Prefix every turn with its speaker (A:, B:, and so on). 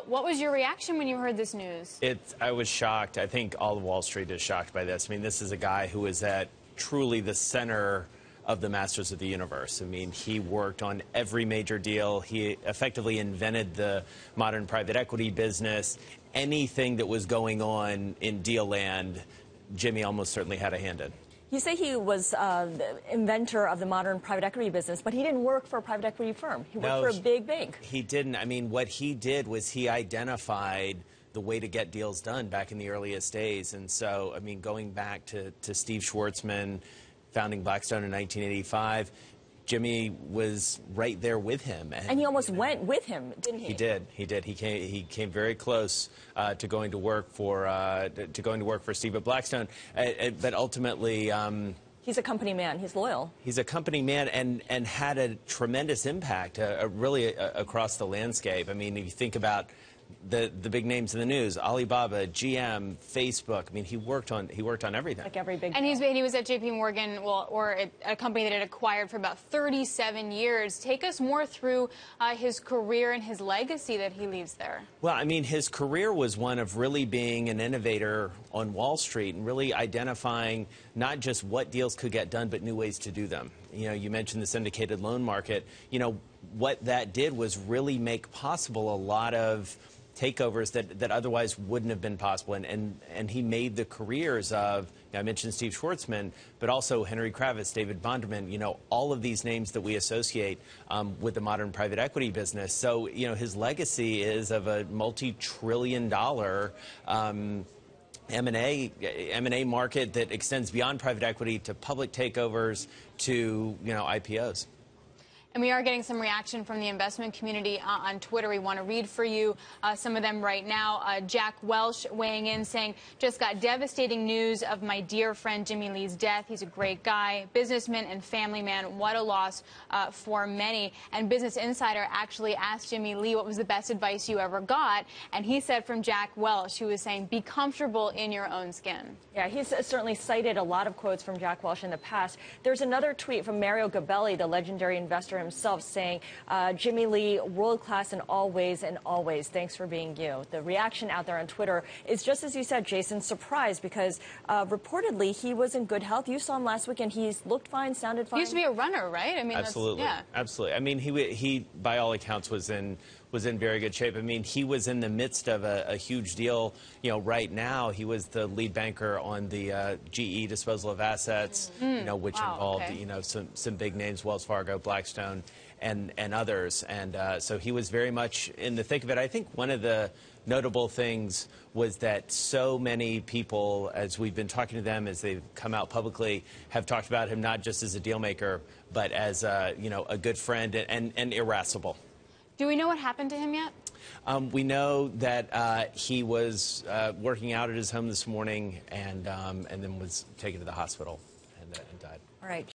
A: What was your reaction when you heard this news?
B: I was shocked. I think all of Wall Street is shocked by this. I mean, this is a guy who is at truly the center of the Masters of the Universe. I mean, he worked on every major deal. He effectively invented the modern private equity business. Anything that was going on in deal land, Jimmy almost certainly had a hand in.
C: You say he was the inventor of the modern private equity business, but he didn't work for a private equity firm. He worked for a big bank.
B: He didn't. I mean, what he did was he identified the way to get deals done back in the earliest days. And so, I mean, going back to Steve Schwartzman founding Blackstone in 1985, Jimmy was right there with him.
C: And he almost went with him, didn't he?
B: He did. He did. He came very close to going to work for Steve at Blackstone. But ultimately,
C: he's a company man. He's loyal.
B: He's a company man and had a tremendous impact really across the landscape. I mean, if you think about the big names in the news, Alibaba, GM, Facebook. I mean, he worked on everything.
C: Like every big.
A: And he was at JPMorgan, or a company that it acquired for about 37 years. Take us more through his career and his legacy that he leaves there.
B: Well, I mean, his career was one of really being an innovator on Wall Street and really identifying not just what deals could get done, but new ways to do them. You know, you mentioned the syndicated loan market. You know, what that did was really make possible a lot of takeovers that otherwise wouldn't have been possible. And he made the careers of, I mentioned Steve Schwartzman, but also Henry Kravitz, David Bonderman, you know, all of these names that we associate with the modern private equity business. So, you know, his legacy is of a multi-trillion-dollar M&A market that extends beyond private equity to public takeovers to, you know, IPOs.
A: And we are getting some reaction from the investment community on Twitter. We want to read for you some of them right now. Jack Welsh weighing in saying, just got devastating news of my dear friend Jimmy Lee's death. He's a great guy, businessman and family man. What a loss for many. And Business Insider actually asked Jimmy Lee what was the best advice you ever got. And he said from Jack Welsh, who was saying, be comfortable in your own skin.
C: Yeah, he's certainly cited a lot of quotes from Jack Welsh in the past. There's another tweet from Mario Gabelli, the legendary investor himself, saying, Jimmy Lee, world-class in all ways and always. Thanks for being you. The reaction out there on Twitter is just as you said, Jason, surprised because reportedly he was in good health. You saw him last week and he looked fine, sounded fine.
A: He used to be a runner, right? I mean,
B: absolutely,
A: yeah.
B: Absolutely. I mean, he by all accounts was in very good shape. I mean, he was in the midst of a huge deal. You know, right now he was the lead banker on the GE disposal of assets, you know, which involved you know some big names, Wells Fargo, Blackstone, and others. And so he was very much in the thick of it. I think one of the notable things was that so many people, as we've been talking to them, as they've come out publicly, have talked about him not just as a deal maker, but as you know, a good friend and irascible.
A: Do we know what happened to him yet?
B: We know that he was working out at his home this morning and then was taken to the hospital and died.
C: All right.